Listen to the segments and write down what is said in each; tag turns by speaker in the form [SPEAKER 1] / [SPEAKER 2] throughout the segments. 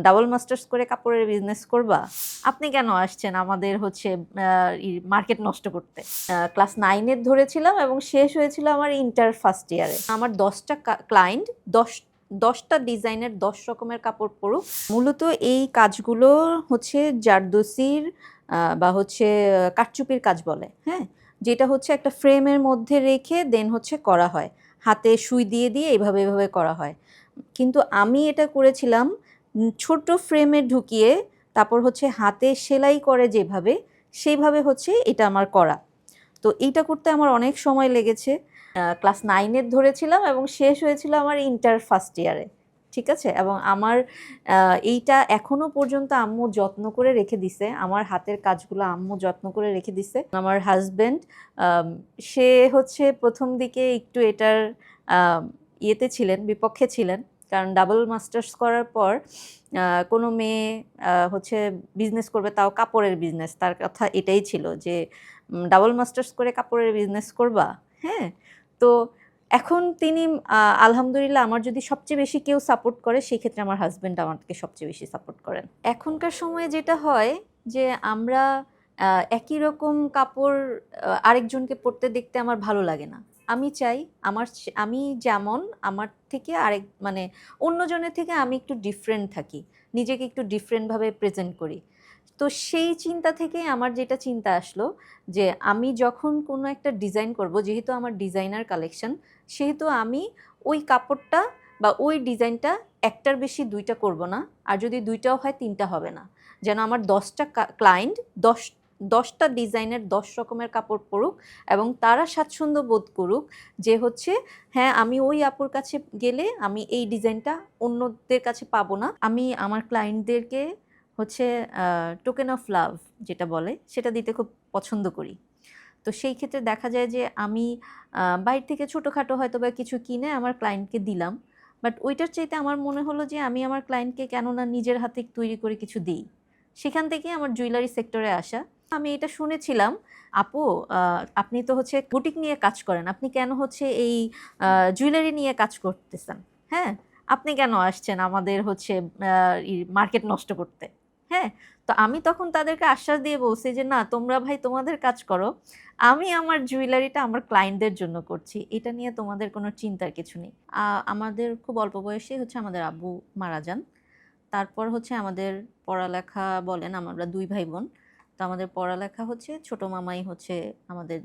[SPEAKER 1] Double masters করে কাপড়ের business করবা? আপনি কেন আসছেন আমাদের হচ্ছে মার্কেট নষ্ট করতে? ক্লাস 9 ধরেছিলাম এবং শেষ হয়েছিল আমার ইন্টার ফার্স্ট ইয়ারে। আমার 10টা ক্লায়েন্ট 10টা ডিজাইনের 10 রকমের কাপড় পরুক। মূলত এই কাজগুলো হচ্ছে জারদোসির বা হচ্ছে কারচুপির কাজ বলে, হ্যাঁ, যেটা হচ্ছে একটা ফ্রেমের মধ্যে রেখে দেন হচ্ছে করা হয়, হাতে সুই দিয়ে দিয়ে এভাবে এভাবে করা হয়। কিন্তু আমি এটা করেছিলাম ছোট ফ্রেমে ঢুকিয়ে, তারপর হচ্ছে হাতে সেলাই করে যেভাবে, সেইভাবে হচ্ছে এটা আমার করা। তো এইটা করতে আমার অনেক সময় লেগেছে। ক্লাস 9 ধরেছিলাম এবং শেষ হয়েছিল আমার ইন্টার ফার্স্ট ইয়ারে, ঠিক আছে। এবং আমার এইটা এখনো পর্যন্ত আম্মু যত্ন করে রেখে দিছে, আমার হাতের কাজগুলো আম্মু যত্ন করে রেখে দিছে। আমার হাজবেন্ড সে হচ্ছে প্রথম দিকে একটু এটার ইয়েতে ছিলেন, বিপক্ষে ছিলেন, কারণ ডাবল মাস্টার্স করার পর কোনো মেয়ে হচ্ছে বিজনেস করবে, তাও কাপড়ের বিজনেস, তার কথা এটাই ছিল যে ডাবল মাস্টার্স করে কাপড়ের বিজনেস করবা। হ্যাঁ, তো এখন তিনি আলহামদুলিল্লাহ আমার যদি সবচেয়ে বেশি কেউ সাপোর্ট করে সেক্ষেত্রে আমার হাজব্যান্ড আমাকে সবচেয়ে বেশি সাপোর্ট করেন। এখনকার সময়ে যেটা হয় যে আমরা একই রকম কাপড় আরেকজনকে পরতে দেখতে আমার ভালো লাগে না। আমি চাই আমি যেমন আমার থেকে আরেক মানে অন্যজনের থেকে আমি একটু ডিফারেন্ট থাকি, নিজেকে একটু ডিফারেন্টভাবে প্রেজেন্ট করি। তো সেই চিন্তা থেকে আমার যেটা চিন্তা আসলো যে আমি যখন কোনো একটা ডিজাইন করব, যেহেতু আমার ডিজাইনার কালেকশন, সেহেতু আমি ওই কাপড়টা বা ওই ডিজাইনটা একটার বেশি দুইটা করব না, আর যদি দুইটাও হয় তিনটা হবে না, যেন আমার 10টা ক্লায়েন্ট 10টা ডিজাইনের 10 রকমের কাপড় পরুক এবং তারা স্বাচ্ছন্দ্য বোধ করুক যে হচ্ছে হ্যাঁ, আমি ওই আপুর কাছে গেলে আমি এই ডিজাইনটা অন্যদের কাছে পাবো না। আমি আমার ক্লায়েন্টদেরকে হচ্ছে টোকেন অফ লাভ যেটা বলে সেটা দিতে খুব পছন্দ করি। তো সেই ক্ষেত্রে দেখা যায় যে আমি বাইরে থেকে ছোটোখাটো হয়তো বা কিছু কিনে আমার ক্লায়েন্টকে দিলাম, বাট ওইটার চাইতে আমার মনে হলো যে আমি আমার ক্লায়েন্টকে কেন না নিজের হাতে তৈরি করে কিছু দিই। সেখান থেকে আমার জুয়েলারি সেক্টরে আসা। আমি এটা শুনেছিলাম, আপু আপনি তো হচ্ছে বুটিক নিয়ে কাজ করেন, আপনি কেন হচ্ছে এই জুয়েলারি নিয়ে কাজ করতেছেন? হ্যাঁ, আপনি কেন আসছেন আমাদের হচ্ছে মার্কেট নষ্ট করতে? হ্যাঁ, তো আমি তখন তাদেরকে আশ্বাস দিয়ে বলছি যে না, তোমরা ভাই তোমাদের কাজ করো, আমি আমার জুয়েলারিটা আমার ক্লায়েন্টদের জন্য করছি, এটা নিয়ে তোমাদের কোনো চিন্তার কিছু নেই। আমাদের খুব অল্প বয়সে হচ্ছে আমাদের আব্বু মারা যান। তারপর হচ্ছে আমাদের পড়ালেখা বলেন, আমরা দুই ভাই বোন, তো আমাদের পড়ালেখা হচ্ছে ছোট মামাই হচ্ছে আমাদের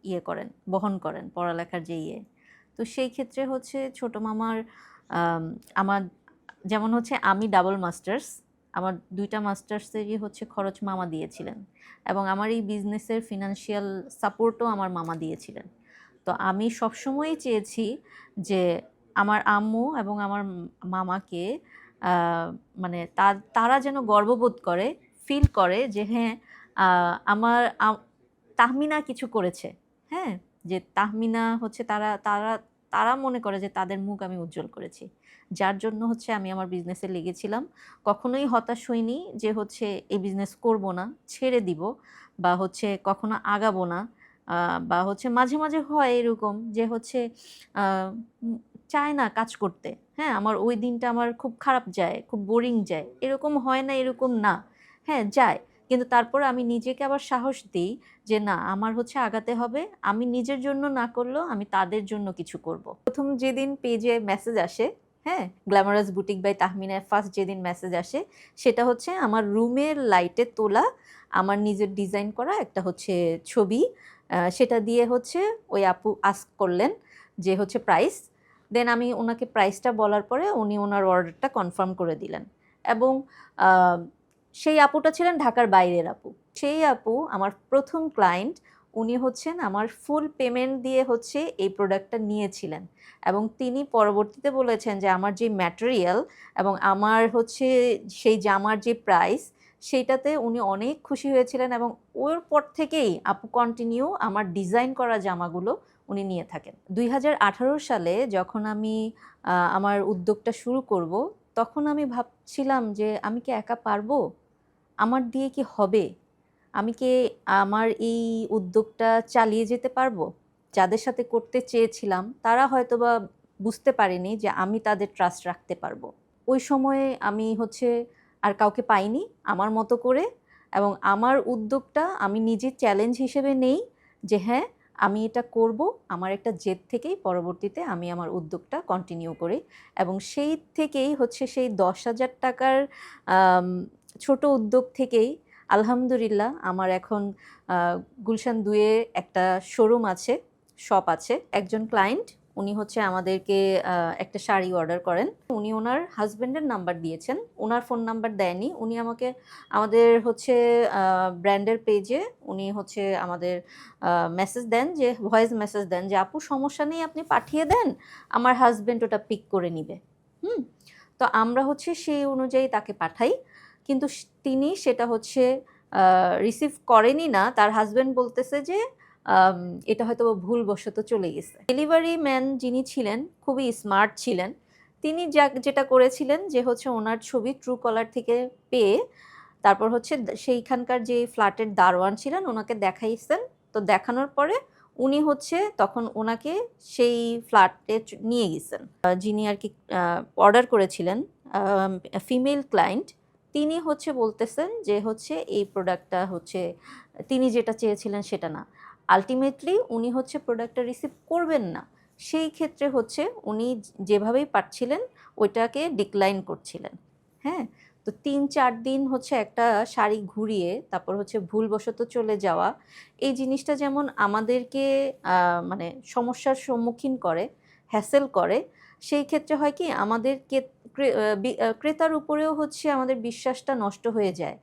[SPEAKER 1] ইয়ে করেন, বহন করেন পড়ালেখার যে ইয়ে। তো সেই ক্ষেত্রে হচ্ছে ছোট মামার আমার যেমন হচ্ছে আমি ডাবল মাস্টার্স, আমার 2টা মাস্টার্সেরই হচ্ছে খরচ মামা দিয়েছিলেন এবং আমার এই বিজনেসের ফিনান্সিয়াল সাপোর্টও আমার মামা দিয়েছিলেন। তো আমি সবসময়ই চেয়েছি যে আমার আম্মু এবং আমার মামাকে মানে তারা যেন গর্ববোধ করে, ফিল করে যে হ্যাঁ, আমার তাহমিনা কিছু করেছে। হ্যাঁ, যে তাহমিনা হচ্ছে তারা তারা তারা মনে করে যে তাদের মুখ আমি উজ্জ্বল করেছি। যার জন্য হচ্ছে আমি আমার বিজনেসে লেগেছিলাম। কখনোই হতাশ হইনি যে হচ্ছে এই বিজনেস করব না, ছেড়ে দিব, বা হচ্ছে কখনো আগাবো না। বা হচ্ছে মাঝে, মাঝে হয় এরকম যে হচ্ছে আ উম চায় না কাজ করতে। হ্যাঁ, আমার ওই দিনটা আমার খুব খারাপ যায়, খুব বোরিং যায়। এরকম হয় না, এরকম না। হ্যাঁ, যায়। কিন্তু তারপরে আমি নিজেকে আবার সাহস দেই যে না, আমার হচ্ছে আগাতে হবে। আমি নিজের জন্য না করলেও আমি তাদের জন্য কিছু করব। প্রথম যেদিন পেজে মেসেজ আসে, হ্যাঁ, গ্ল্যামারাস বুটিক বাই তাহমিনায় ফার্স্ট যেদিন মেসেজ আসে, সেটা হচ্ছে আমার রুমের লাইটে তোলা আমার নিজের ডিজাইন করা একটা হচ্ছে ছবি। সেটা দিয়ে হচ্ছে ওই আপু আস্ক করলেন যে হচ্ছে প্রাইস। দেন আমি ওনাকে প্রাইসটা বলার পরে উনি ওনার অর্ডারটা কনফার্ম করে দিলেন এবং আ সেই আপুটা ছিলেন ঢাকার বাইরের আপু। সেই আপু আমার প্রথম ক্লায়েন্ট। উনি হচ্ছেন আমার ফুল পেমেন্ট দিয়ে হচ্ছে এই প্রোডাক্টটা নিয়েছিলেন এবং তিনি পরবর্তীতে বলেছেন যে আমার যে ম্যাটেরিয়াল এবং আমার হচ্ছে সেই জামার যে প্রাইস, সেইটাতে উনি অনেক খুশি হয়েছিলেন এবং ওর পর থেকেই আপু কন্টিনিউ আমার ডিজাইন করা জামাগুলো উনি নিয়ে থাকেন। 2018 সালে যখন আমি আমার উদ্যোগটা শুরু করব, তখন আমি ভাবছিলাম যে আমি কি একা পারবো? আমার দিয়ে কি হবে? আমি কি আমার এই উদ্যোগটা চালিয়ে যেতে পারবো? যাদের সাথে করতে চেয়েছিলাম তারা হয়তোবা বুঝতে পারেনি যে আমি তাদের ট্রাস্ট রাখতে পারবো। ওই সময়ে আমি হচ্ছে আর কাউকে পাইনি আমার মতো করে, এবং আমার উদ্যোগটা আমি নিজে চ্যালেঞ্জ হিসেবে নেই যে হ্যাঁ আমি এটা করব। আমার একটা জেদ থেকেই পরবর্তীতে আমি আমার উদ্যোগটা কন্টিনিউ করি, এবং সেই থেকেই হচ্ছে সেই 10,000 টাকার ছোট উদ্যোগ থেকেই আলহামদুলিল্লাহ আমার এখন গুলশান 2-এ একটা শোরুম আছে, শপ আছে। একজন ক্লায়েন্ট উনি হচ্ছে আমাদেরকে একটা শাড়ি অর্ডার করেন, উনি ওনার হাজব্যান্ডের নাম্বার দিয়েছেন, ওনার ফোন নাম্বার দেয়নি। উনি আমাকে আমাদের হচ্ছে ব্র্যান্ডের পেজে উনি হচ্ছে আমাদের মেসেজ দেন, যে ভয়েস মেসেজ দেন যে আপু সমস্যা নেই আপনি পাঠিয়ে দেন, আমার হাজব্যান্ড ওটা পিক করে নিবে। তো আমরা হচ্ছে সেই অনুযায়ী তাকে পাঠাই, কিন্তু তিনি সেটা হচ্ছে রিসিভ করেনি না, তার হাজব্যান্ড বলতেছে যে এটা হয়তো ভুলবশত চলে গেছে। ডেলিভারি ম্যান যিনি ছিলেন খুবই স্মার্ট ছিলেন, তিনি যেটা করেছিলেন যে হচ্ছে ওনার ছবি ট্রু কলার থেকে পেয়ে তারপর হচ্ছে সেইখানকার যে ফ্ল্যাটের দারোয়ান ছিলেন ওনাকে দেখাইছেন। তো দেখানোর পরে উনি হচ্ছে তখন ওনাকে সেই ফ্ল্যাটে নিয়ে গেছেন। যিনি আর কি অর্ডার করেছিলেন ফিমেল ক্লায়েন্ট, তিনি হচ্ছে বলতেছেন যে হচ্ছে এই প্রোডাক্টটা হচ্ছে তিনি যেটা চেয়েছিলেন সেটা না। আলটিমেটলি উনি হচ্ছে প্রোডাক্টটা রিসিভ করবেন না, সেই ক্ষেত্রে হচ্ছে উনি যেভাবেই পাচ্ছিলেন ওইটাকে ডিক্লাইন করছিলেন। হ্যাঁ, তো 3-4 দিন হচ্ছে একটা শাড়ি ঘুরিয়ে তারপর হচ্ছে ভুলবশত চলে যাওয়া, এই জিনিসটা যেমন আমাদেরকে মানে সমস্যার সম্মুখীন করে, হ্যাসেল করে, সেই ক্ষেত্রে হয় কি আমাদের ক্রেতার উপরেও হচ্ছে আমাদের বিশ্বাসটা নষ্ট হয়ে যায়।